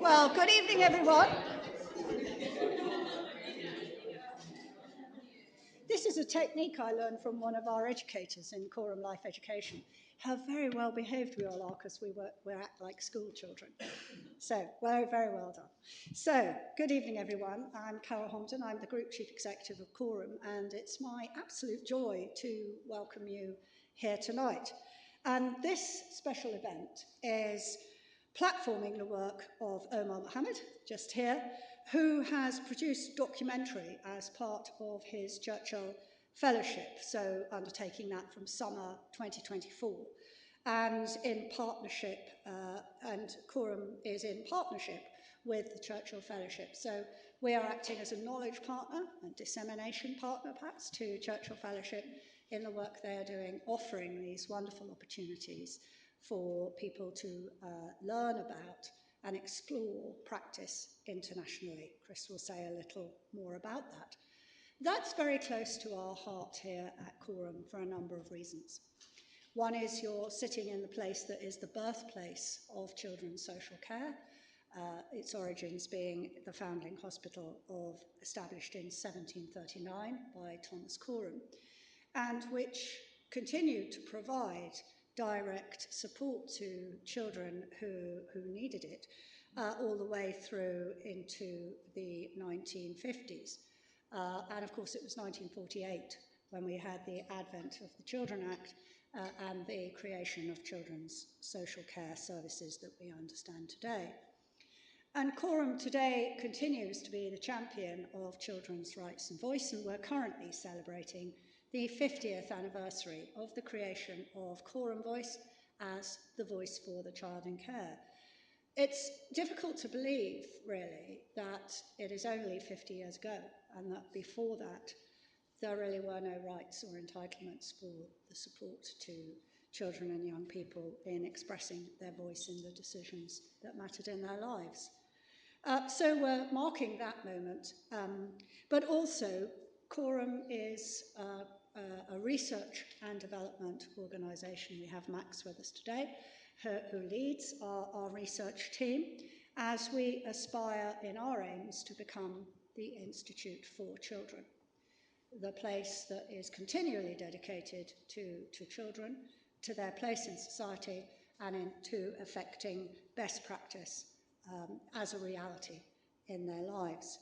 Well, good evening, everyone. This is a technique I learned from one of our educators in Coram Life Education. How very well behaved we all are, because we're act like school children. So, very, very well done. So, good evening, everyone. I'm Carol Hompton. I'm the Group Chief Executive of Coram, and it's my absolute joy to welcome you here tonight. And this special event is platforming the work of Omar Mohamed, just here, who has produced a documentary as part of his Churchill Fellowship, so undertaking that from summer 2024, and in partnership, and Coram is in partnership with the Churchill Fellowship. So we are acting as a knowledge partner and dissemination partner, perhaps, to Churchill Fellowship in the work they are doing, offering these wonderful opportunities for people to learn about and explore practice internationally. Chris will say a little more about that. That's very close to our heart here at Coram for a number of reasons. One is you're sitting in the place that is the birthplace of children's social care, its origins being the foundling hospital established in 1739 by Thomas Coram, and which continued to provide direct support to children who needed it all the way through into the 1950s. And of course it was 1948 when we had the advent of the Children Act and the creation of children's social care services that we understand today. And Coram today continues to be the champion of children's rights and voice, and we're currently celebrating the 50th anniversary of the creation of Coram Voice as the voice for the child in care. It's difficult to believe, really, that it is only 50 years ago, and that before that, there really were no rights or entitlements for the support to children and young people in expressing their voice in the decisions that mattered in their lives. So we're marking that moment, but also Coram is a research and development organisation. We have Max with us today, who leads our research team, as we aspire in our aims to become the Institute for Children, the place that is continually dedicated to children, to their place in society, and into affecting best practice as a reality in their lives.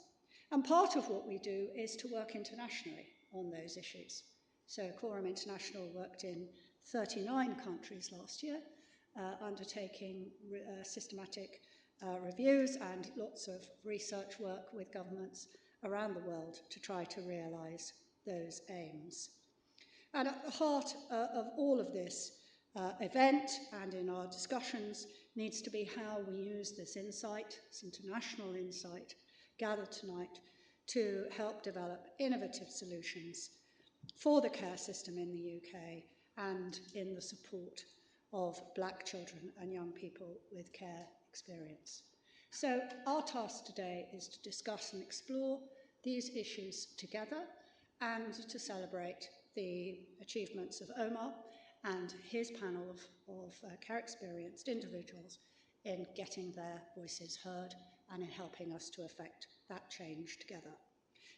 And part of what we do is to work internationally on those issues. So Coram International worked in 39 countries last year, undertaking systematic reviews and lots of research work with governments around the world to try to realise those aims. And at the heart of all of this event and in our discussions needs to be how we use this insight, this international insight gathered tonight, to help develop innovative solutions for the care system in the UK and in the support of Black children and young people with care experience. So our task today is to discuss and explore these issues together and to celebrate the achievements of Omar and his panel of care experienced individuals in getting their voices heard and in helping us to effect that change together.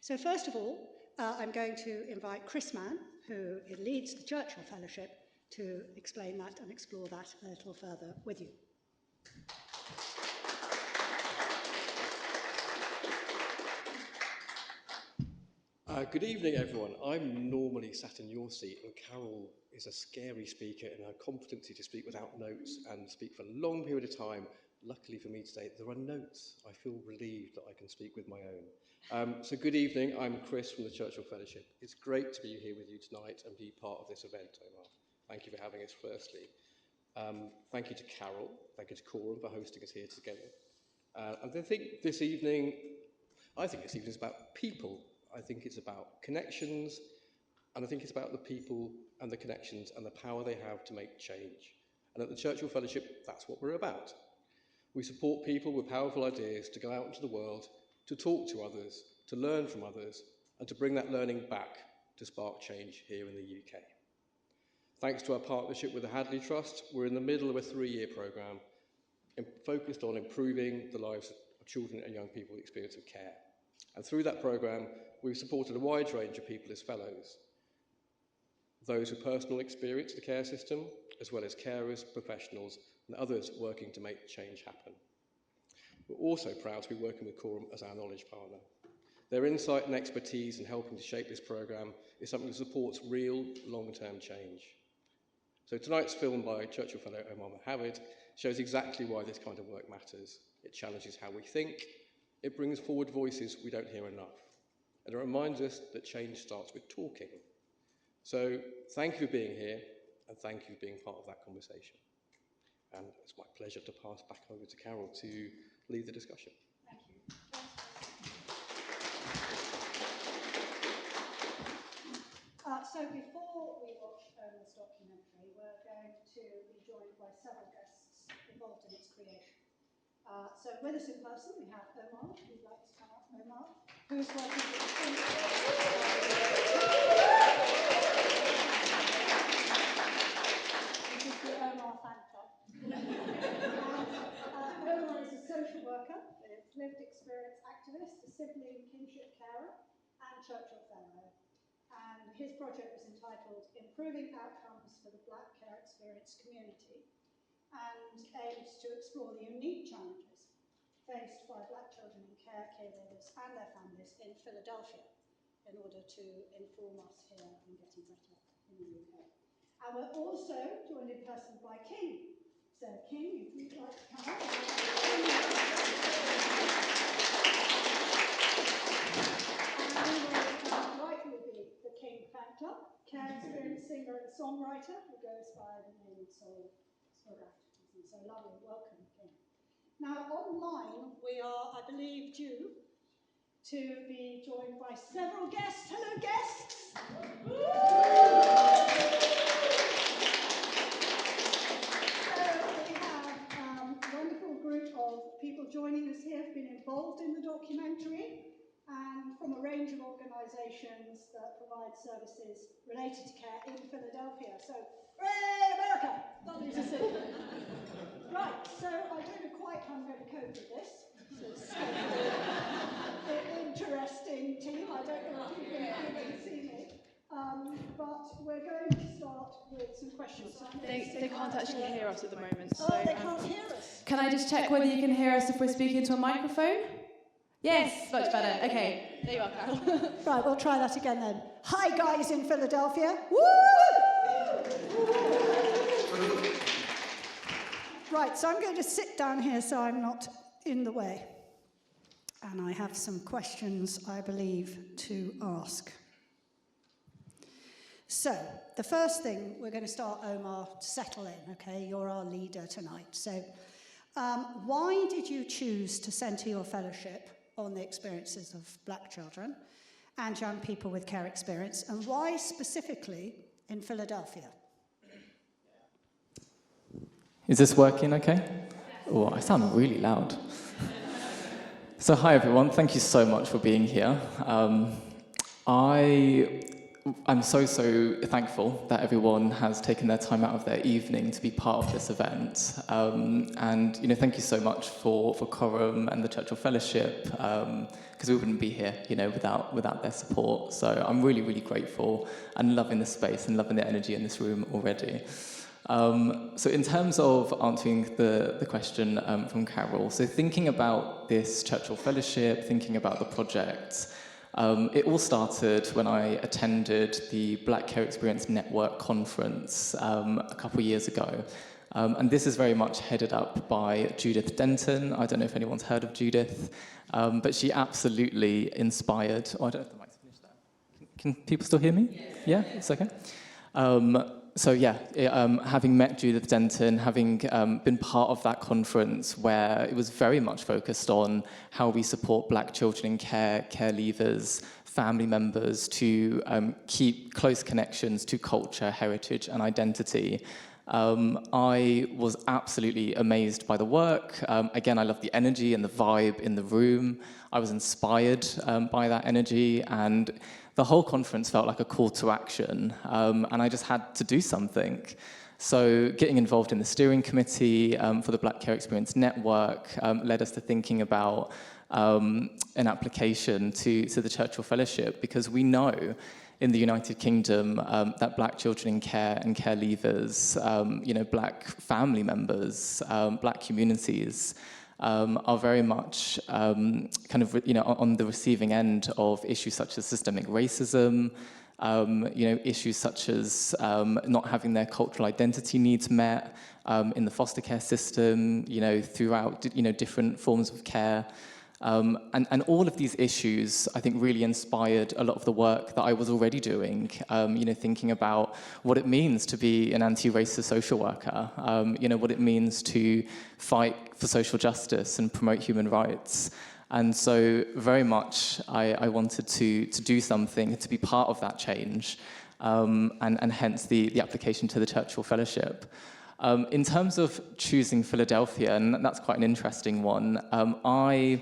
So first of all, I'm going to invite Chris Mann, who leads the Churchill Fellowship, to explain that and explore that a little further with you. Good evening, everyone. I'm normally sat in your seat, and Carol is a scary speaker in her competency to speak without notes and speak for a long period of time. Luckily for me today, there are notes. I feel relieved that I can speak with my own. So good evening, I'm Chris from the Churchill Fellowship. It's great to be here with you tonight and be part of this event, Omar. Thank you for having us firstly. Thank you to Carol, thank you to Coram for hosting us here together. And I think this evening is about people. I think it's about connections, and I think it's about the people and the connections and the power they have to make change. And at the Churchill Fellowship, that's what we're about. We support people with powerful ideas to go out into the world, to talk to others, to learn from others, and to bring that learning back to spark change here in the UK. Thanks to our partnership with the Hadley Trust, we're in the middle of a 3-year programme focused on improving the lives of children and young people with experience of care. And through that programme, we've supported a wide range of people as fellows, those with personal experience of the care system, as well as carers, professionals, and others working to make change happen. We're also proud to be working with Coram as our knowledge partner. Their insight and expertise in helping to shape this programme is something that supports real, long-term change. So tonight's film by Churchill Fellow Omar Mohamed shows exactly why this kind of work matters. It challenges how we think, it brings forward voices we don't hear enough, and it reminds us that change starts with talking. So thank you for being here, and thank you for being part of that conversation. And it's my pleasure to pass back over to Carol to lead the discussion. Thank you. So before we watch Omar's documentary, we're going to be joined by several guests involved in its creation. So with us in person, we have Omar, who'd like to come up. Omar, who's working with This is the Omar fan club. Omar is a social worker, a lived experience activist, a sibling kinship carer, and Churchill Fellow. And his project was entitled Improving Outcomes for the Black Care Experience Community, and aims to explore the unique challenges faced by Black children in caregivers and their families in Philadelphia in order to inform us here on getting better in the UK. And we're also joined in person by King. So King, if you'd like to come up. And we will like with the King fan club, care experience singer and songwriter who goes by the name of Soul Swagat. So lovely, welcome King. Now online we are, I believe, due to be joined by several guests. Hello guests! Of people joining us here have been involved in the documentary and from a range of organisations that provide services related to care in Philadelphia. So, hooray, America! Lovely to see you. Right, so I don't know quite how I'm going to cope with this. So it's an interesting team. I don't know if you can see me. But we're going to start with some questions. So they can't actually hear us at the moment. So, they can't hear us. Can I just check whether you can hear us if we're speaking to a microphone? Yes, much better. Okay, there you are, Carol. Right, we'll try that again then. Hi guys in Philadelphia. Woo! Right, so I'm going to sit down here so I'm not in the way. And I have some questions, I believe, to ask. So, the first thing, we're going to start, Omar, to settle in, okay? You're our leader tonight. So, why did you choose to centre your fellowship on the experiences of Black children and young people with care experience, and why specifically in Philadelphia? Is this working okay? Oh, I sound really loud. So hi everyone, thank you so much for being here. I'm so thankful that everyone has taken their time out of their evening to be part of this event. And thank you so much for Coram and the Churchill Fellowship, because we wouldn't be here, without their support. So I'm really, really grateful and loving the space and loving the energy in this room already. So in terms of answering the question from Carol, so thinking about this Churchill Fellowship, thinking about the project, it all started when I attended the Black Care Experience Network conference a couple of years ago. And this is very much headed up by Judith Denton. I don't know if anyone's heard of Judith, but she absolutely inspired... Oh, I don't know if the mic's finished there. Can people still hear me? Yeah, it's okay. Having met Judith Denton, having been part of that conference where it was very much focused on how we support Black children in care, care leavers, family members to keep close connections to culture, heritage and identity. I was absolutely amazed by the work. Again, I loved the energy and the vibe in the room. I was inspired by that energy, and the whole conference felt like a call to action, and I just had to do something. So getting involved in the steering committee for the Black Care Experience Network led us to thinking about an application to the Churchill Fellowship, because we know in the United Kingdom that Black children in care and care leavers, Black family members, Black communities are very much on the receiving end of issues such as systemic racism, issues such as not having their cultural identity needs met in the foster care system, throughout different forms of care. And all of these issues, I think, really inspired a lot of the work that I was already doing, thinking about what it means to be an anti-racist social worker, what it means to fight for social justice and promote human rights. And so very much I wanted to do something, to be part of that change, and hence the application to the Churchill Fellowship. In terms of choosing Philadelphia, and that's quite an interesting one, I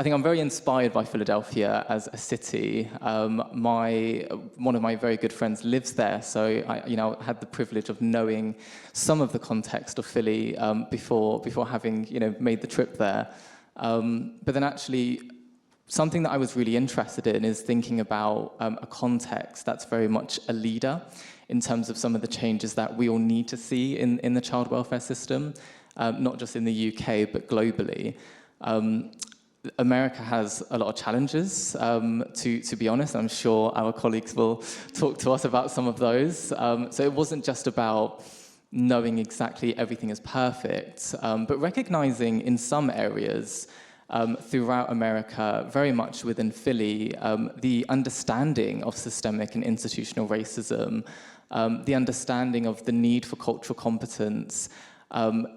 think I'm very inspired by Philadelphia as a city. One of my very good friends lives there, so I had the privilege of knowing some of the context of Philly before having made the trip there. But then actually, something that I was really interested in is thinking about a context that's very much a leader in terms of some of the changes that we all need to see in the child welfare system, not just in the UK, but globally. America has a lot of challenges, to be honest. I'm sure our colleagues will talk to us about some of those. So it wasn't just about knowing exactly everything is perfect, but recognizing in some areas throughout America, very much within Philly, the understanding of systemic and institutional racism, the understanding of the need for cultural competence,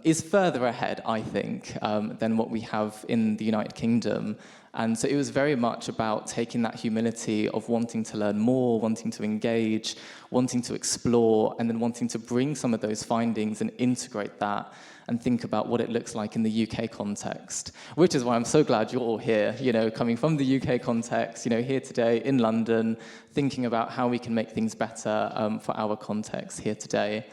is further ahead, I think, than what we have in the United Kingdom. And so it was very much about taking that humility of wanting to learn more, wanting to engage, wanting to explore, and then wanting to bring some of those findings and integrate that and think about what it looks like in the UK context, which is why I'm so glad you're all here, coming from the UK context, here today in London, thinking about how we can make things better for our context here today.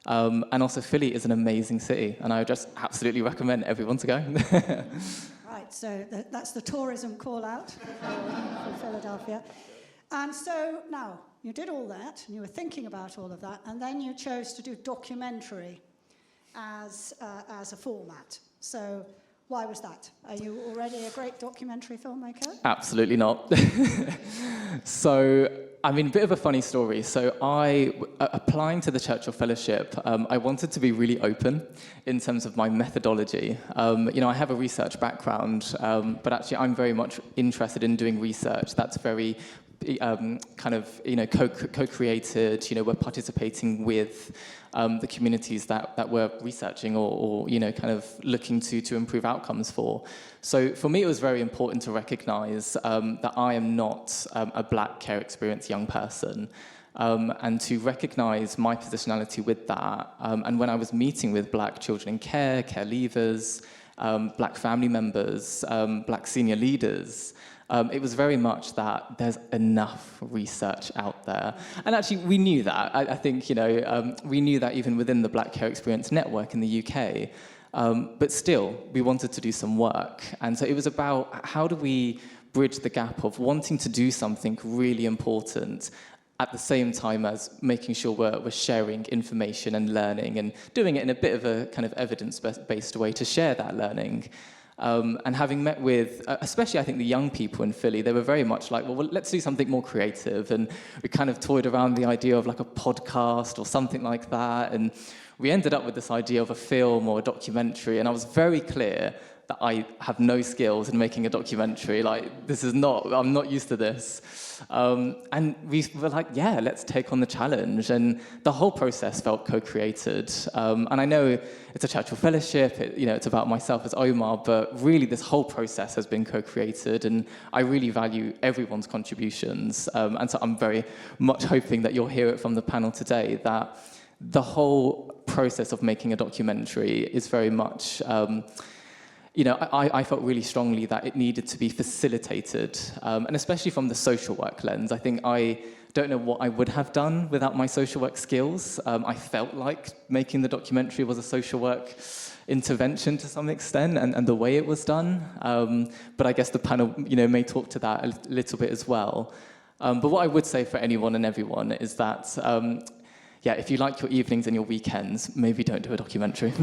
And also Philly is an amazing city, and I would just absolutely recommend everyone to go. Right, so that's the tourism call-out for Philadelphia. And so now, you did all that, and you were thinking about all of that, and then you chose to do documentary as a format. So why was that? Are you already a great documentary filmmaker? Absolutely not. So, a bit of a funny story. So applying to the Churchill Fellowship, I wanted to be really open in terms of my methodology. I have a research background, but actually I'm very much interested in doing research that's very co-created. We're participating with the communities that we're researching or looking to improve outcomes for. So for me, it was very important to recognize that I am not a Black care experience young person, and to recognize my positionality with that. And when I was meeting with Black children in care, care leavers, Black family members, Black senior leaders, it was very much that there's enough research out there. And actually, we knew that. I think, we knew that even within the Black Care Experience Network in the UK. But still, we wanted to do some work. And so it was about how do we bridge the gap of wanting to do something really important at the same time as making sure we're sharing information and learning and doing it in a bit of a kind of evidence-based way to share that learning. And having met with, especially I think the young people in Philly, they were very much like, well, let's do something more creative. And we kind of toyed around the idea of like a podcast or something like that. And we ended up with this idea of a film or a documentary. And I was very clear that I have no skills in making a documentary. Like, I'm not used to this. And we were like, yeah, let's take on the challenge. And the whole process felt co-created. And I know it's a Churchill Fellowship, it's about myself as Omar, but really this whole process has been co-created. And I really value everyone's contributions. And so I'm very much hoping that you'll hear it from the panel today, that the whole process of making a documentary is very much I felt really strongly that it needed to be facilitated, and especially from the social work lens. I think I don't know what I would have done without my social work skills. I felt like making the documentary was a social work intervention to some extent, and the way it was done. But I guess the panel, may talk to that a little bit as well. But what I would say for anyone and everyone is that, if you like your evenings and your weekends, maybe don't do a documentary.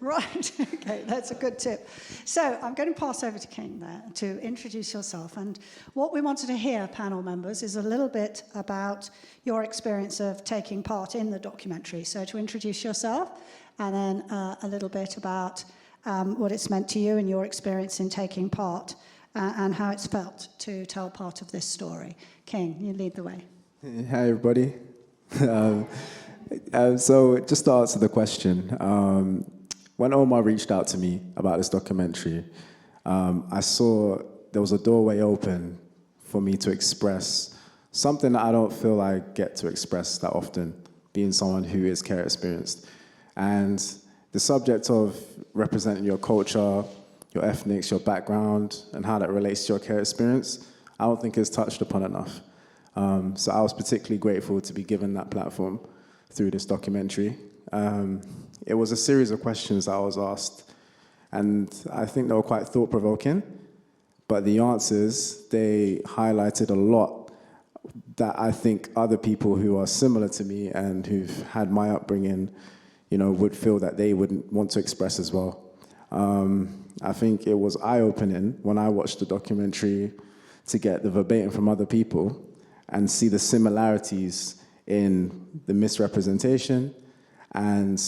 Right, okay, that's a good tip. So I'm going to pass over to King there to introduce yourself. And what we wanted to hear, panel members, is a little bit about your experience of taking part in the documentary. So to introduce yourself, and then a little bit about what it's meant to you and your experience in taking part, and how it's felt to tell part of this story. King, you lead the way. Hi, everybody. So just to answer the question, when Omar reached out to me about this documentary, I saw there was a doorway open for me to express something that I don't feel I get to express that often, being someone who is care experienced. And the subject of representing your culture, your ethnics, your background, and how that relates to your care experience, I don't think is touched upon enough. So I was particularly grateful to be given that platform through this documentary. It was a series of questions that I was asked, and I think they were quite thought-provoking, but the answers, they highlighted a lot that I think other people who are similar to me and who've had my upbringing, would feel that they would want to express as well. I think it was eye-opening when I watched the documentary to get the verbatim from other people and see the similarities in the misrepresentation and,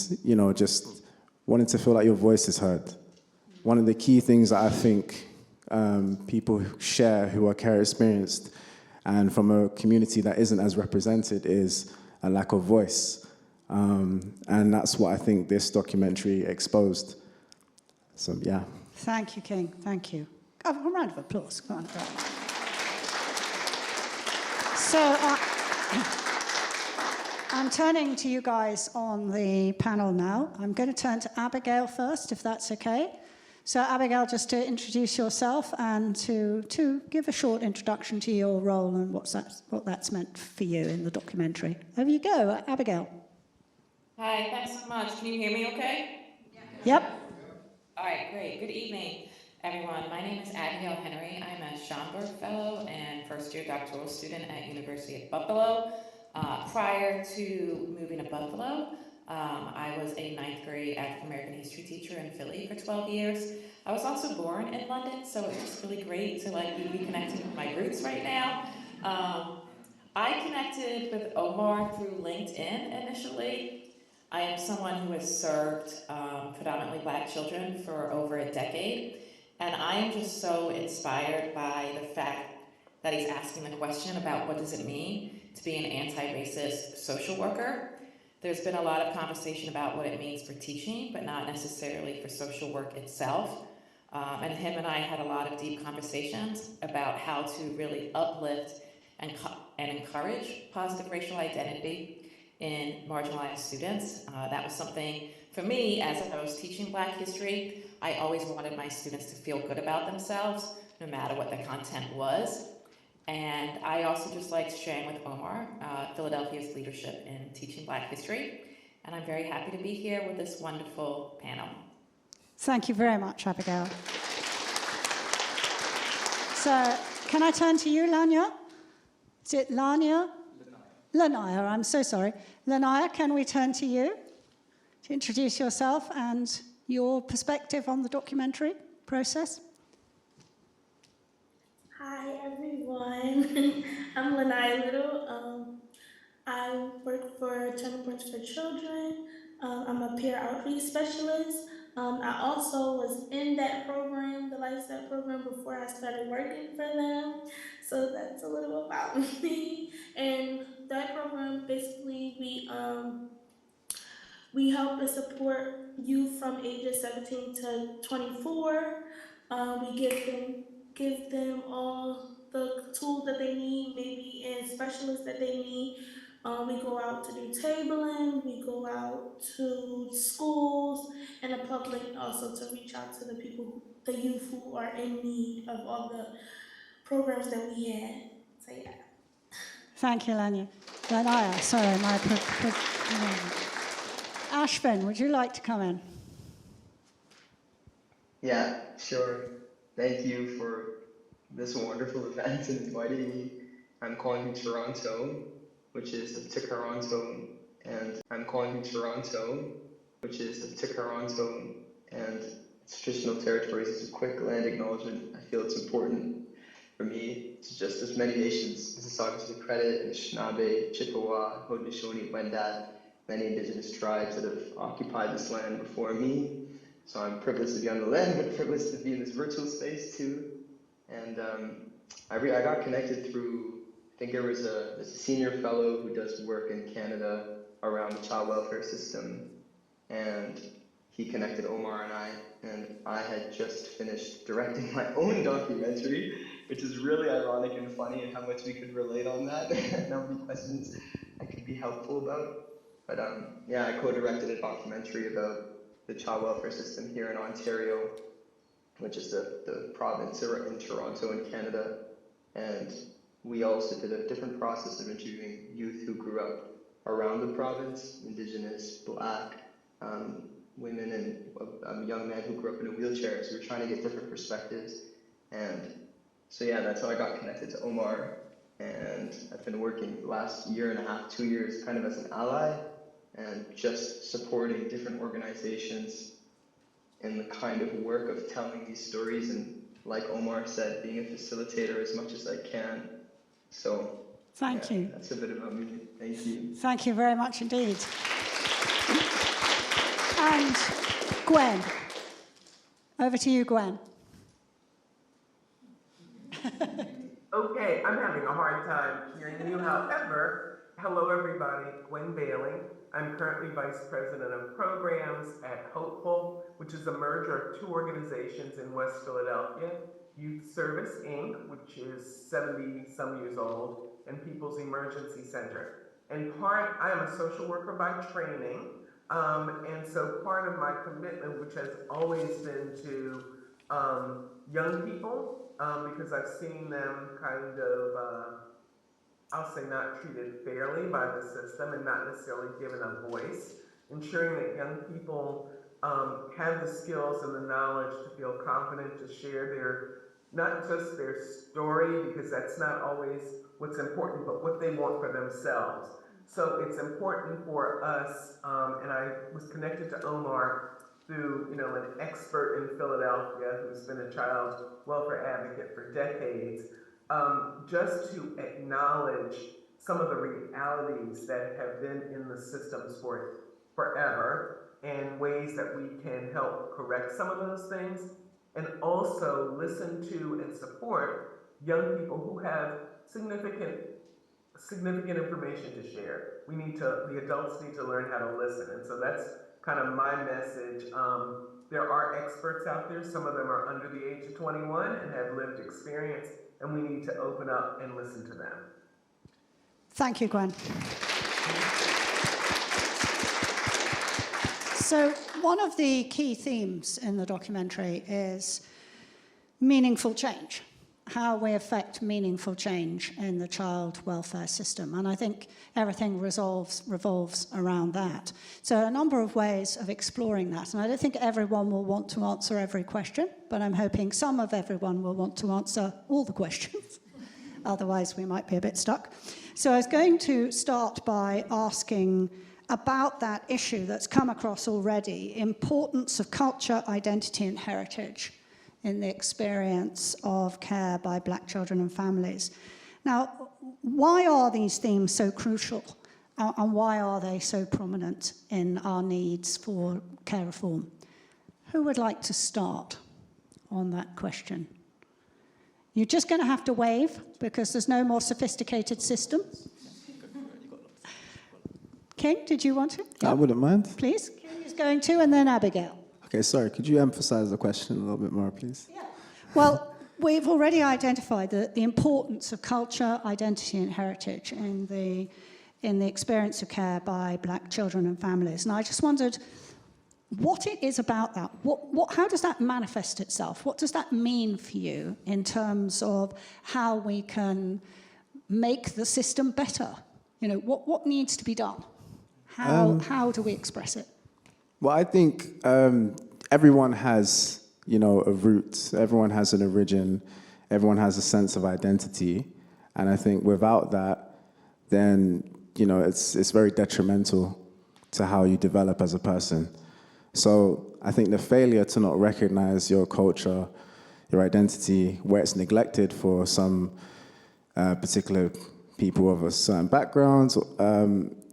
just wanting to feel like your voice is heard. One of the key things that I think people share who are care experienced and from a community that isn't as represented is a lack of voice. And that's what I think this documentary exposed. So, yeah. Thank you, King. Thank you. A round of applause. Come on. So I'm turning to you guys on the panel now. I'm going to turn to Abigail first, if that's okay. So Abigail, just to introduce yourself and to give a short introduction to your role and what that's meant for you in the documentary. Over you go, Abigail. Hi, thanks so much. Can you hear me okay? Yep. All right, great. Good evening, everyone. My name is Abigail Henry. I'm a Churchill Fellow and first-year doctoral student at University of Buffalo. Prior to moving to Buffalo, I was a ninth grade African American history teacher in Philly for 12 years. I was also born in London, so it's just really great to be reconnecting with my roots right now. I connected with Omar through LinkedIn initially. I am someone who has served predominantly Black children for over a decade, and I am just so inspired by the fact that he's asking the question about what does it mean to be an anti-racist social worker. There's been a lot of conversation about what it means for teaching, but not necessarily for social work itself. And him and I had a lot of deep conversations about how to really uplift and encourage positive racial identity in marginalized students. That was something, for me, as I was teaching Black history, I always wanted my students to feel good about themselves, no matter what the content was. And I also just liked sharing with Omar Philadelphia's leadership in teaching Black history. And I'm very happy to be here with this wonderful panel. Thank you very much, Abigail. So, can I turn to you, Lanya? Is it Lanya? Lanaya, I'm so sorry. Lanaya, can we turn to you to introduce yourself and your perspective on the documentary process? Hi, everyone. I'm Lanaya Little. I work for Turning Points for Children. I'm a peer outreach specialist. I also was in that program, the Lifestyle program, before I started working for them. So that's a little about me. And that program, basically, we help to support youth from ages 17 to 24. We give them all the tools that they need, maybe and specialists that they need. We go out to do tabling, we go out to schools, and the public, also to reach out to the youth who are in need of all the programs that we had. So yeah. Thank you, Lanaya. Sorry, Ashvin, would you like to come in? Yeah, sure. Thank you for this wonderful event and inviting me. I'm calling from Toronto, which is to Toronto, and I'm calling from Toronto, which is to Toronto and its traditional territories. As a quick land acknowledgement, I feel it's important for me to just as many nations, Mississauga to the credit, Anishinaabe, Chippewa, Haudenosaunee, Wendat, many indigenous tribes that have occupied this land before me. So I'm privileged to be on the land, but privileged to be in this virtual space too. And I got connected through, I think there was a senior fellow who does work in Canada around the child welfare system. And he connected Omar and I had just finished directing my own documentary, which is really ironic and funny and how much we could relate on that and how many questions I could be helpful about. But yeah, I co-directed a documentary about the child welfare system here in Ontario, which is the province in Toronto in Canada. And we also did a different process of interviewing youth who grew up around the province, Indigenous, Black, women, and young men who grew up in a wheelchair. So we're trying to get different perspectives. And so yeah, that's how I got connected to Omar. And I've been working the last year and a half, 2 years, kind of as an ally, and just supporting different organizations in the kind of work of telling these stories, and like Omar said, being a facilitator as much as I can. So thank you. That's a bit about me. Thank you. Thank you very much indeed. And Gwen, over to you, Gwen. Okay, I'm having a hard time hearing you. However, hello everybody, Gwen Bailey. I'm currently Vice President of Programs at Hopeful, which is a merger of two organizations in West Philadelphia, Youth Service, Inc., which is 70-some years old, and People's Emergency Center. And I am a social worker by training, and so part of my commitment, which has always been to young people, because I've seen them kind of, I'll say not treated fairly by the system and not necessarily given a voice, ensuring that young people have the skills and the knowledge to feel confident to share not just their story, because that's not always what's important, but what they want for themselves. So it's important for us, and I was connected to Omar through, an expert in Philadelphia who's been a child welfare advocate for decades, just to acknowledge some of the realities that have been in the systems for forever and ways that we can help correct some of those things, and also listen to and support young people who have significant information to share. The adults need to learn how to listen, and so that's kind of my message. There are experts out there, some of them are under the age of 21 and have lived experience, and we need to open up and listen to them. Thank you, Gwen. So one of the key themes in the documentary is meaningful change, how we affect meaningful change in the child welfare system. And I think everything revolves around that. So a number of ways of exploring that. And I don't think everyone will want to answer every question, but I'm hoping some of everyone will want to answer all the questions. Otherwise, we might be a bit stuck. So I was going to start by asking about that issue that's come across already, importance of culture, identity, and heritage in the experience of care by Black children and families. Now, why are these themes so crucial, and why are they so prominent in our needs for care reform? Who would like to start on that question? You're just going to have to wave, because there's no more sophisticated system. King, did you want to? I wouldn't mind. Please. King is going to, and then Abigail. Okay, sorry, could you emphasize the question a little bit more, please? Yeah. Well, we've already identified the importance of culture, identity, and heritage in the experience of care by Black children and families. And I just wondered, what it is about that. How does that manifest itself? What does that mean for you in terms of how we can make the system better? You know, what needs to be done? How do we express it? Well, I think everyone has, you know, a root. Everyone has an origin. Everyone has a sense of identity. And I think without that, then, you know, it's very detrimental to how you develop as a person. So I think the failure to not recognize your culture, your identity, where it's neglected for some particular people of a certain background,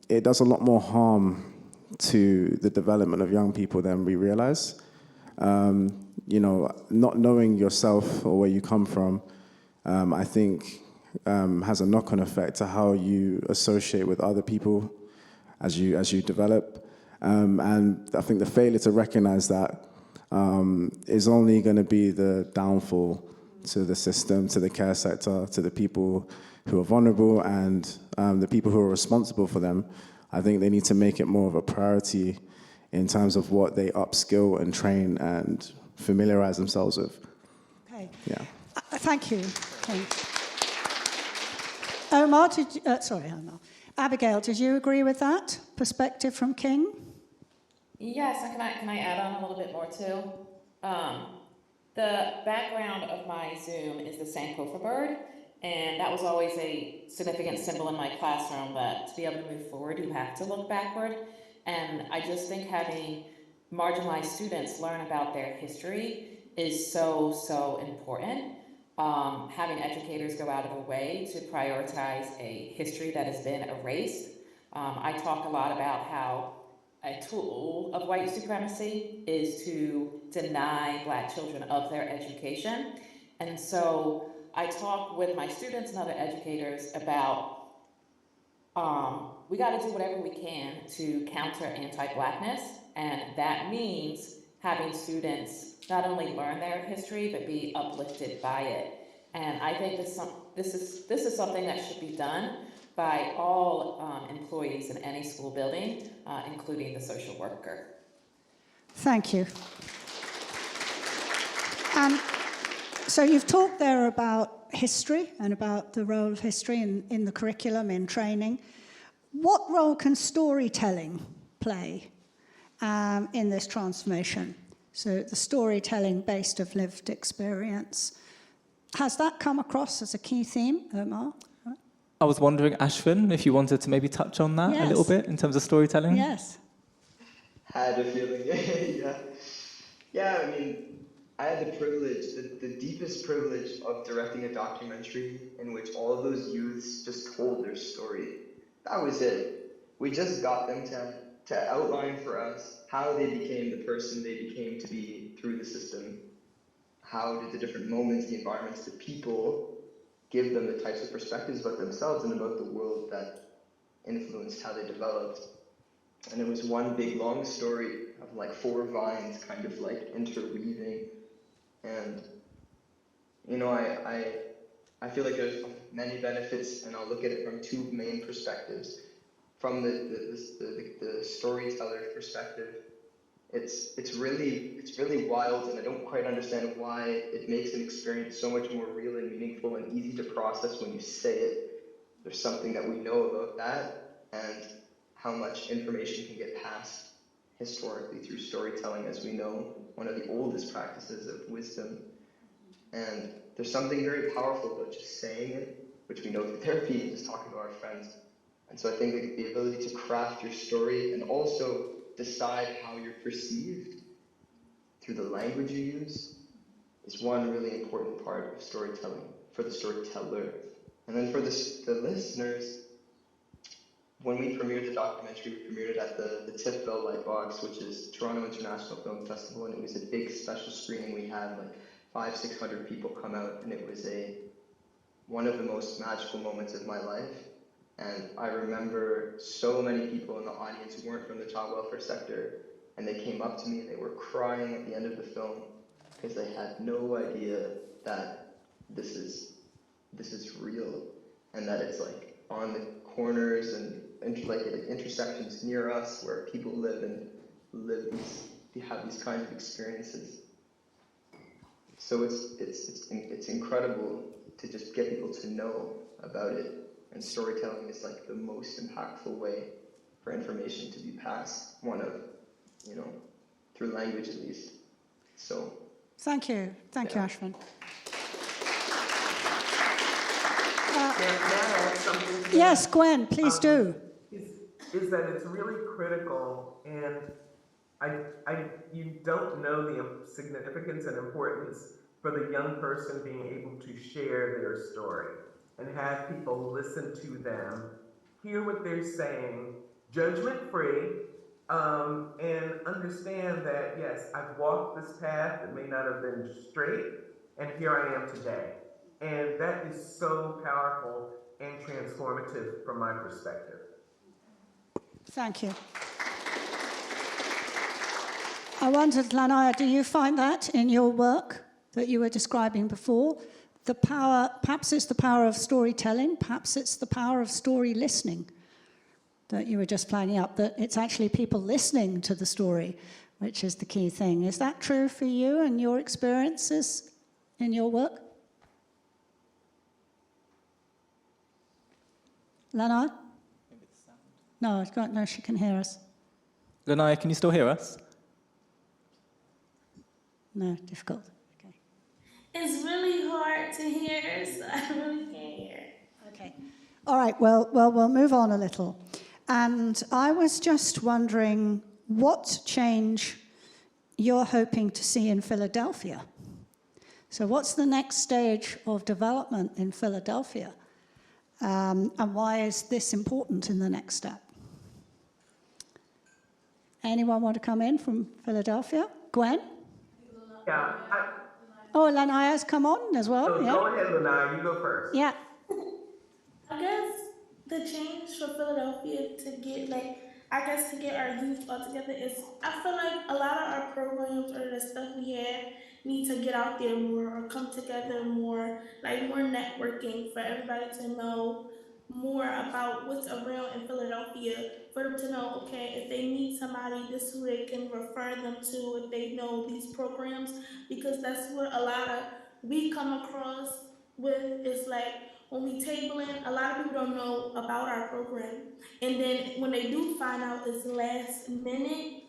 it does a lot more harm to the development of young people than we realize. You know, not knowing yourself or where you come from, I think has a knock-on effect to how you associate with other people as you develop. And I think the failure to recognize that is only going to be the downfall to the system, to the care sector, to the people who are vulnerable and the people who are responsible for them. I think they need to make it more of a priority in terms of what they upskill and train and familiarize themselves with. Okay. Yeah. Thank you. Omar, Omar. Abigail, did you agree with that perspective from King? Yes, and can I add on a little bit more too? The background of my Zoom is the Sankofa bird, and that was always a significant symbol in my classroom that to be able to move forward, you have to look backward. And I just think having marginalized students learn about their history is so important. Having educators go out of their way to prioritize a history that has been erased. I talk a lot about how a tool of white supremacy is to deny Black children of their education. And so I talk with my students and other educators about we got to do whatever we can to counter anti-Blackness, and that means having students not only learn their history but be uplifted by it. And I think this is something that should be done by all employees in any school building, including the social worker. Thank you. So you've talked there about history and about the role of history in the curriculum, in training. What role can storytelling play in this transformation? So the storytelling based of lived experience. Has that come across as a key theme, Omar? I was wondering, Ashvin, if you wanted to maybe touch on that a little bit in terms of storytelling? Yes. Had a feeling, yeah. Yeah, I mean, I had the privilege, the deepest privilege of directing a documentary in which all of those youths just told their story. That was it. We just got them to outline for us how they became the person they became to be through the system. How did the different moments, the environments, the people give them the types of perspectives about themselves and about the world that influenced how they developed. And it was one big long story of like 4 vines kind of like interweaving. And, you know, I feel like there's many benefits, and I'll look at it from 2 main perspectives. From the storyteller perspective, it's really wild, and I don't quite understand why it makes an experience so much more real and meaningful and easy to process when you say it. There's something that we know about that, and how much information can get passed historically through storytelling, as we know, one of the oldest practices of wisdom. And there's something very powerful about just saying it, which we know through therapy and just talking to our friends. And so I think the ability to craft your story and also decide how you're perceived through the language you use is one really important part of storytelling for the storyteller. And then for the listeners, when we premiered the documentary, we premiered it at the TIFF Bell Lightbox, which is Toronto International Film Festival, and it was a big special screening. We had like 500-600 people come out, and it was one of the most magical moments of my life. And I remember so many people in the audience who weren't from the child welfare sector, and they came up to me and they were crying at the end of the film because they had no idea that this is real, and that it's like on the corners and intersections near us where people live these have these kinds of experiences. So it's incredible to just get people to know about it. And storytelling is like the most impactful way for information to be passed, one of, through language at least. So. Thank you, Ashwin. Yes, Gwen, please do. Is that it's really critical, and you don't know the significance and importance for the young person being able to share their story and have people listen to them, hear what they're saying, judgment-free, and understand that, yes, I've walked this path that may not have been straight, and here I am today. And that is so powerful and transformative from my perspective. Thank you. I wondered, Lanaya, do you find that in your work that you were describing before? The power, perhaps it's the power of storytelling, perhaps it's the power of story listening that you were just flagging up, that it's actually people listening to the story, which is the key thing. Is that true for you and your experiences in your work? Lanaya? No, she can hear us. Lanaya, can you still hear us? No, difficult. Okay. It's really hard to hear, so I really can't hear. Okay. All right, well, we'll move on a little. And I was just wondering what change you're hoping to see in Philadelphia. So what's the next stage of development in Philadelphia? And why is this important in the next step? Anyone want to come in from Philadelphia? Gwen? Yeah. Oh, Lanaya's come on as well. So yeah. Go ahead, Lanaya, you go first. Yeah. I guess the change for Philadelphia to get our youth all together is, I feel like a lot of our programs or the stuff we have need to get out there more or come together more, like more networking for everybody to know more about what's around in Philadelphia, for them to know, okay, if they need somebody, this is who they can refer them to if they know these programs, because that's what a lot of we come across with is like, when we tabling, a lot of people don't know about our program. And then when they do find out, it's last minute.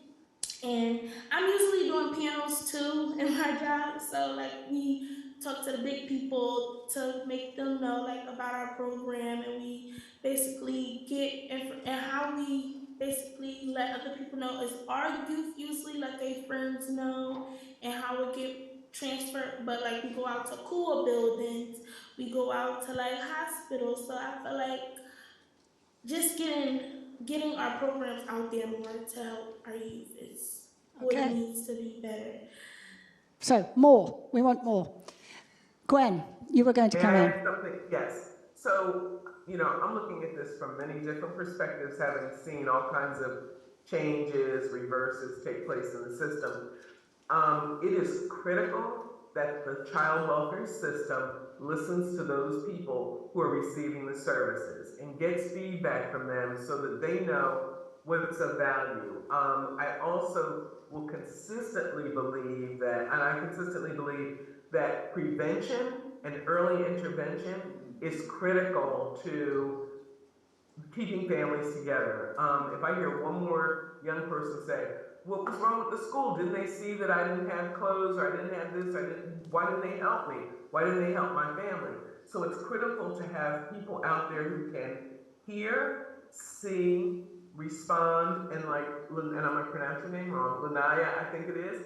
And I'm usually doing panels too in my job. So like we talk to the big people to make them know like about our program, and we basically and how we basically let other people know is our youth usually let their friends know, and how it get transferred. But like we go out to cool buildings, we go out to like hospitals. So I feel like just getting our programs out there more to help our youth is what it needs to be better. So more, we want more. Gwen, you were going to come in. Yes. So, I'm looking at this from many different perspectives, having seen all kinds of changes, reverses take place in the system. It is critical that the child welfare system listens to those people who are receiving the services and gets feedback from them so that they know what's of value. I also will consistently believe that prevention and early intervention is critical to keeping families together. If I hear one more young person say, what was wrong with the school? Didn't they see that I didn't have clothes, or I didn't have this, why didn't they help me? Why didn't they help my family? So it's critical to have people out there who can hear, see, respond, and and I'm gonna pronounce your name wrong, Lanaya, I think it is,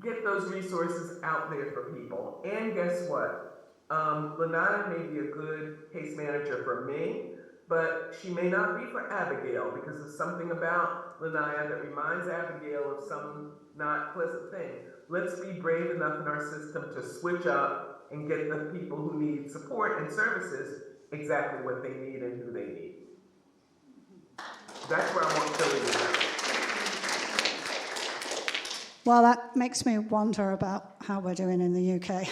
get those resources out there for people. And guess what? Lanaya may be a good case manager for me, but she may not be for Abigail, because there's something about Lanaya that reminds Abigail of some not pleasant thing. Let's be brave enough in our system to switch up and get the people who need support and services exactly what they need and who they need. That's where I want Philly to go. Well, that makes me wonder about how we're doing in the UK.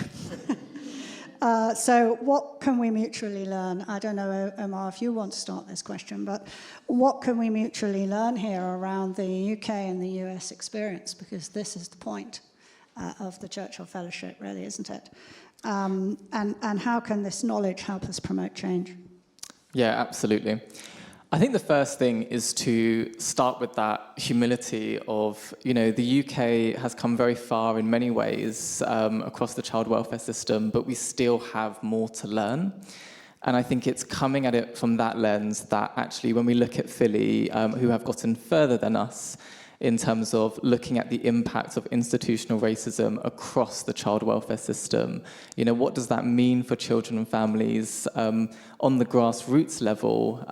So what can we mutually learn? I don't know, Omar, if you want to start this question, but what can we mutually learn here around the UK and the US experience? Because this is the point of the Churchill Fellowship, really, isn't it? And how can this knowledge help us promote change? Yeah, absolutely. I think the first thing is to start with that humility of, the UK has come very far in many ways across the child welfare system, but we still have more to learn. And I think it's coming at it from that lens that actually when we look at Philly, who have gotten further than us in terms of looking at the impact of institutional racism across the child welfare system, what does that mean for children and families on the grassroots level?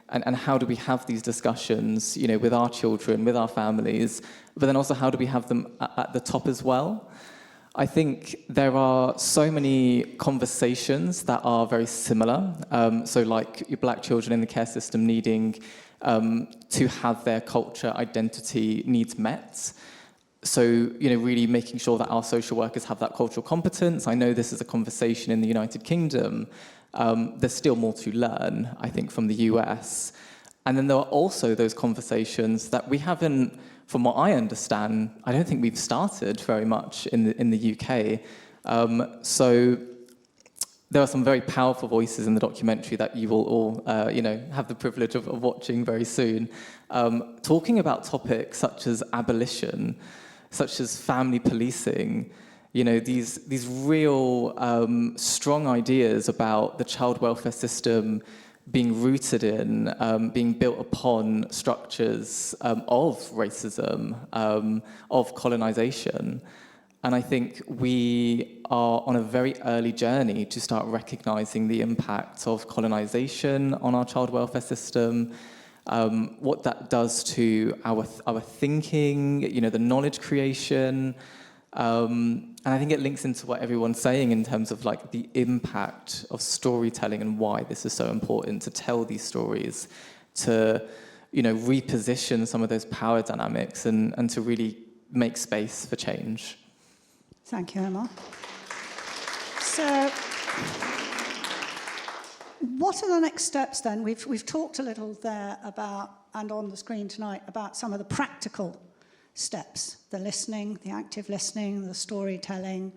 And how do we have these discussions, with our children, with our families, but then also how do we have them at the top as well? I think there are so many conversations that are very similar. So like your black children in the care system needing to have their culture identity needs met. So, really making sure that our social workers have that cultural competence. I know this is a conversation in the United Kingdom. There's still more to learn, I think, from the US. And then there are also those conversations that we haven't, from what I understand, I don't think we've started very much in the UK. So there are some very powerful voices in the documentary that you will all, have the privilege of watching very soon, talking about topics such as abolition, such as family policing, these real strong ideas about the child welfare system being rooted in, being built upon structures of racism, of colonization. And I think we are on a very early journey to start recognizing the impact of colonization on our child welfare system, what that does to our thinking, the knowledge creation. And I think it links into what everyone's saying in terms of like the impact of storytelling and why this is so important to tell these stories, to, reposition some of those power dynamics and to really make space for change. Thank you, Omar. So, what are the next steps then? We've talked a little there about, and on the screen tonight, about some of the practical steps, the listening, the active listening, the storytelling,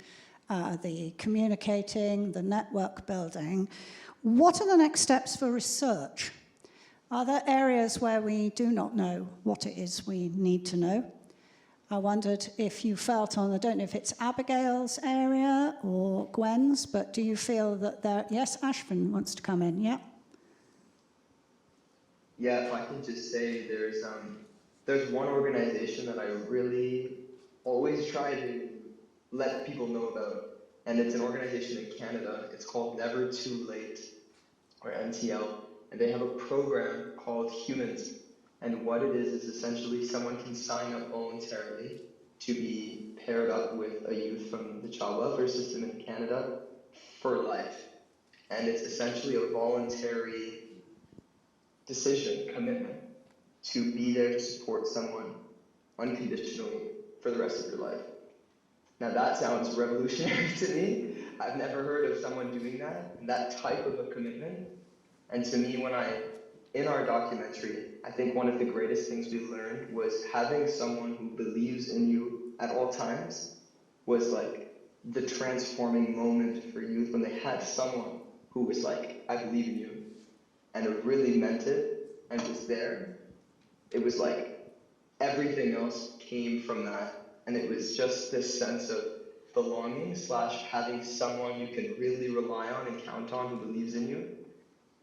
the communicating, the network building. What are the next steps for research? Are there areas where we do not know what it is we need to know? I wondered if you felt on, I don't know if it's Abigail's area or Gwen's, but do you feel that there, yes, Ashvin wants to come in, yeah? Yeah, if I can just say there's one organization that I really always try to let people know about, and it's an organization in Canada. It's called Never Too Late, or NTL, and they have a program called Humans. And what it is essentially someone can sign up voluntarily to be paired up with a youth from the child welfare system in Canada for life. And it's essentially a voluntary decision, commitment, to be there to support someone unconditionally for the rest of your life. Now that sounds revolutionary to me. I've never heard of someone doing that type of a commitment. And to me, in our documentary, I think one of the greatest things we learned was having someone who believes in you at all times was like the transforming moment for youth when they had someone who was like, I believe in you, and it really meant it and was there. It was like everything else came from that, and it was just this sense of belonging / having someone you can really rely on and count on who believes in you.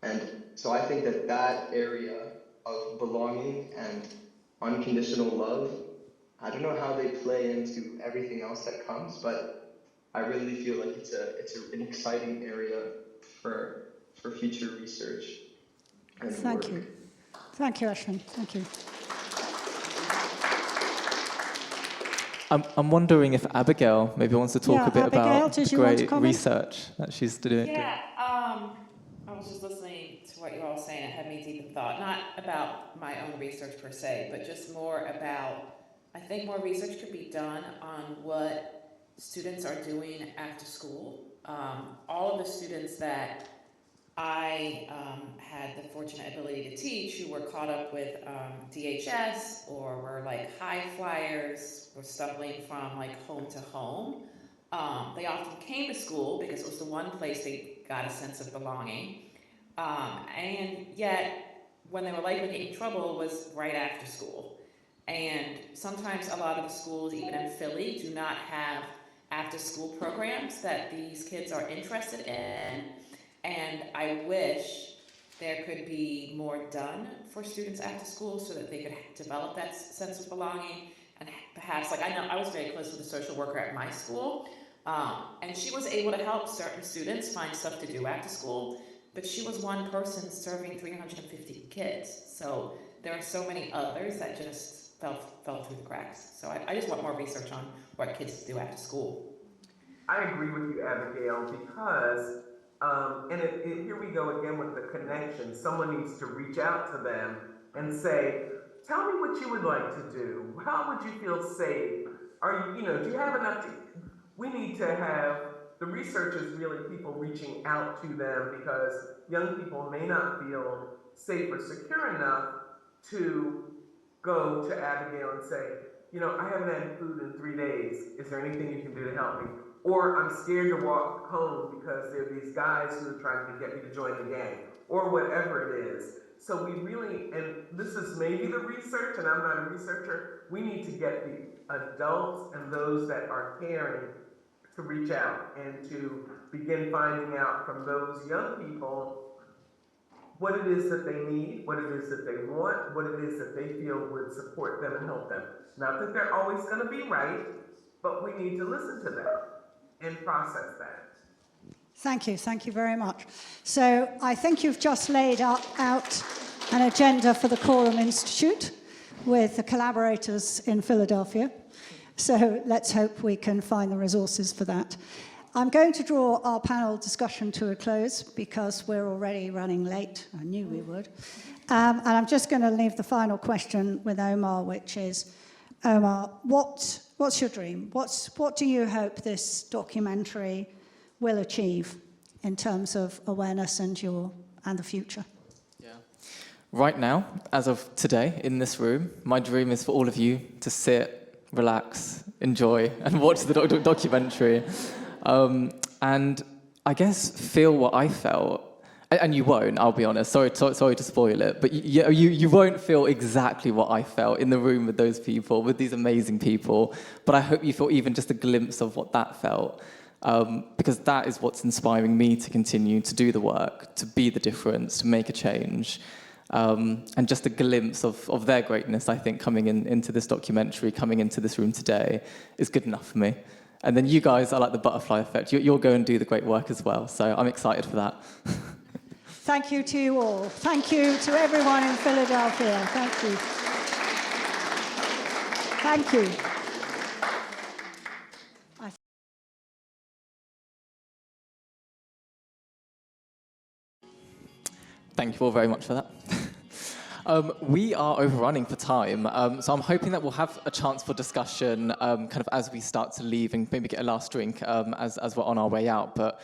And so I think that area of belonging and unconditional love, I don't know how they play into everything else that comes, but I really feel like it's an exciting area for future research and Thank work. you. Thank you, Ashwin. Thank you. I'm wondering if Abigail maybe wants to talk a bit about the great research that she's doing. Yeah, I was just listening to what you all were saying. It had me deep in thought, not about my own research per se, but just more about, I think more research could be done on what students are doing after school. all of the students that I had the fortunate ability to teach who were caught up with DHS or were like high flyers, were stumbling from like home to home. They often came to school because it was the one place they got a sense of belonging. And yet, when they were likely to get in trouble was right after school. And sometimes a lot of the schools, even in Philly, do not have after-school programs that these kids are interested in. And I wish there could be more done for students after school so that they could develop that sense of belonging. And perhaps, like I know I was very close with a social worker at my school, and she was able to help certain students find stuff to do after school, but she was one person serving 350 kids. So there are so many others that just fell through the cracks. So I just want more research on what kids do after school. I agree with you, Abigail, because, here we go again with the connection. Someone needs to reach out to them and say, tell me what you would like to do. How would you feel safe? Do you have enough we need to have, the research is really people reaching out to them because young people may not feel safe or secure enough to go to Abigail and say, I haven't had food in 3 days. Is there anything you can do to help me? Or I'm scared to walk home because there are these guys who are trying to get me to join the gang, or whatever it is. So we really, and this is maybe the research, and I'm not a researcher, we need to get the adults and those that are caring to reach out and to begin finding out from those young people what it is that they need, what it is that they want, what it is that they feel would support them and help them. Not that they're always going to be right, but we need to listen to them and process that. Thank you very much. So I think you've just laid out an agenda for the Coram Institute with the collaborators in Philadelphia. So let's hope we can find the resources for that. I'm going to draw our panel discussion to a close because we're already running late. I knew we would. And I'm just going to leave the final question with Omar, which is, Omar, what's your dream? What do you hope this documentary will achieve in terms of awareness and the future? Yeah. Right now, as of today, in this room, my dream is for all of you to sit, relax, enjoy, and watch the documentary. And I guess feel what I felt. And you won't, I'll be honest. Sorry to spoil it. But you won't feel exactly what I felt in the room with those people, with these amazing people. But I hope you feel even just a glimpse of what that felt. Because that is what's inspiring me to continue to do the work, to be the difference, to make a change. And just a glimpse of their greatness, I think, coming into this documentary, coming into this room today, is good enough for me. And then you guys are like the butterfly effect. You'll go and do the great work as well. So I'm excited for that. Thank you to you all. Thank you to everyone in Philadelphia. Thank you. Thank you. Thank you all very much for that. We are overrunning for time, so I'm hoping that we'll have a chance for discussion kind of as we start to leave and maybe get a last drink as we're on our way out. But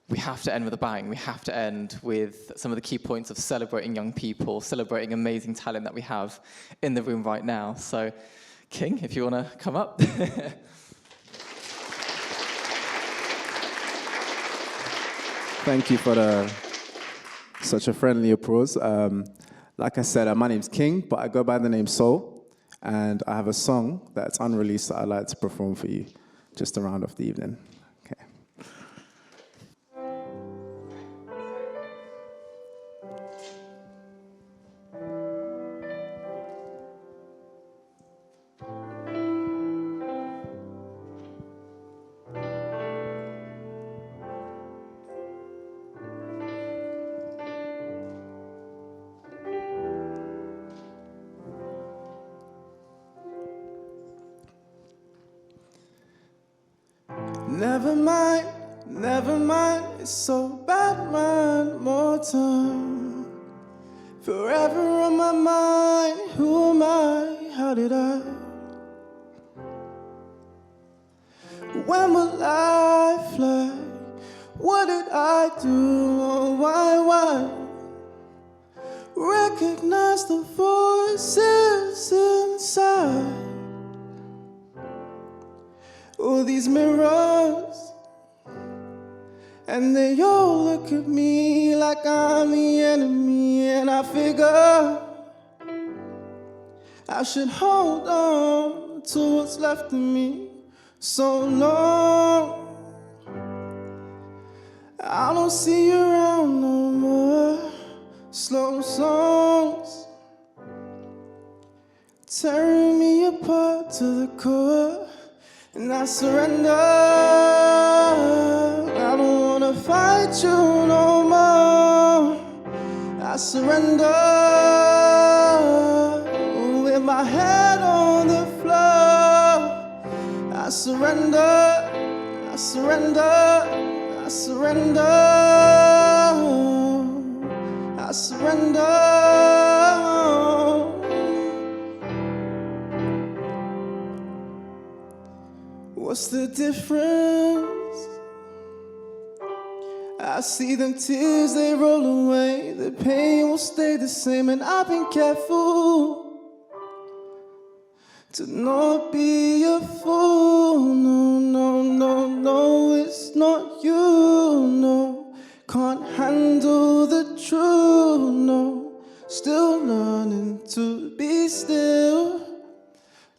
we have to end with a bang. We have to end with some of the key points of celebrating young people, celebrating amazing talent that we have in the room right now. So, King, if you want to come up. Thank you for such a friendly applause. Like I said, my name's King, but I go by the name Soul, and I have a song that's unreleased that I'd like to perform for you just to round off the evening. Okay. Never mind, it's so bad, man, more time. Forever on my mind, who am I, how did I? When will I fly? What did I do? Why? Recognize the voices inside. All these mirrors, and they all look at me like I'm the enemy. And I figure I should hold on to what's left of me. So long, I don't see you around no more. Slow songs tearing me apart to the core. And I surrender. I don't wanna fight you no more. I surrender. With my head on the floor, I surrender. I surrender. I surrender. I surrender. What's the difference? I see them tears, they roll away. The pain will stay the same. And I've been careful to not be a fool. No, it's not you, no. Can't handle the truth, no. Still learning to be still.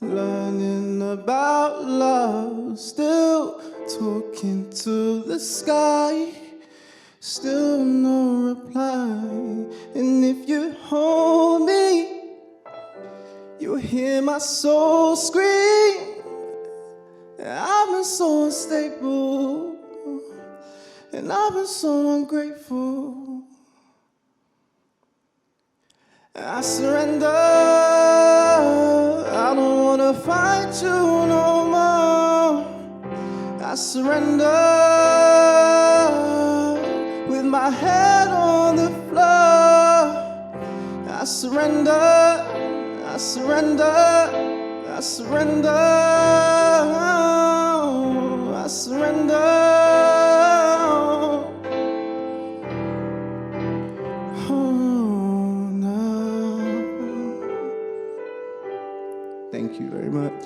Learning about love, still talking to the sky, still no reply. And if you hold me, you'll hear my soul scream. I've been so unstable, and I've been so ungrateful. I surrender. I don't wanna fight you no more. I surrender. With my head on the floor, I surrender. I surrender. I surrender. I surrender. Thank you very much.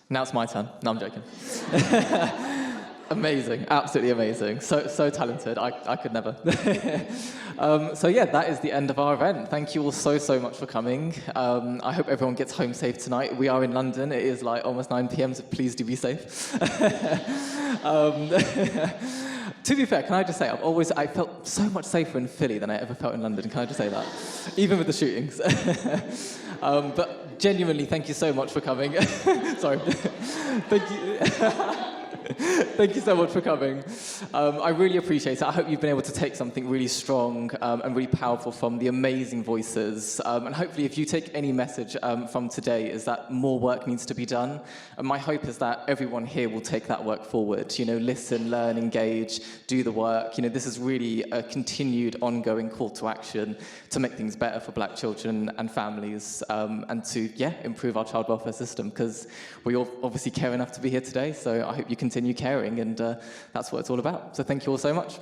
Now it's my turn. No, I'm joking. Amazing, absolutely amazing. So talented, I could never. So yeah, that is the end of our event. Thank you all so much for coming. I hope everyone gets home safe tonight. We are in London. It is like almost 9 p.m, so please do be safe. To be fair, can I just say, I felt so much safer in Philly than I ever felt in London. Can I just say that? Even with the shootings. But genuinely, thank you so much for coming. Sorry. Thank you. Thank you so much for coming. I really appreciate it. I hope you've been able to take something really strong and really powerful from the amazing voices. And hopefully if you take any message from today is that more work needs to be done. And my hope is that everyone here will take that work forward. You know, listen, learn, engage, do the work. You know, this is really a continued, ongoing call to action to make things better for Black children and families and to, improve our child welfare system, because we all obviously care enough to be here today. So I hope you continue caring, and that's what it's all about. So thank you all so much.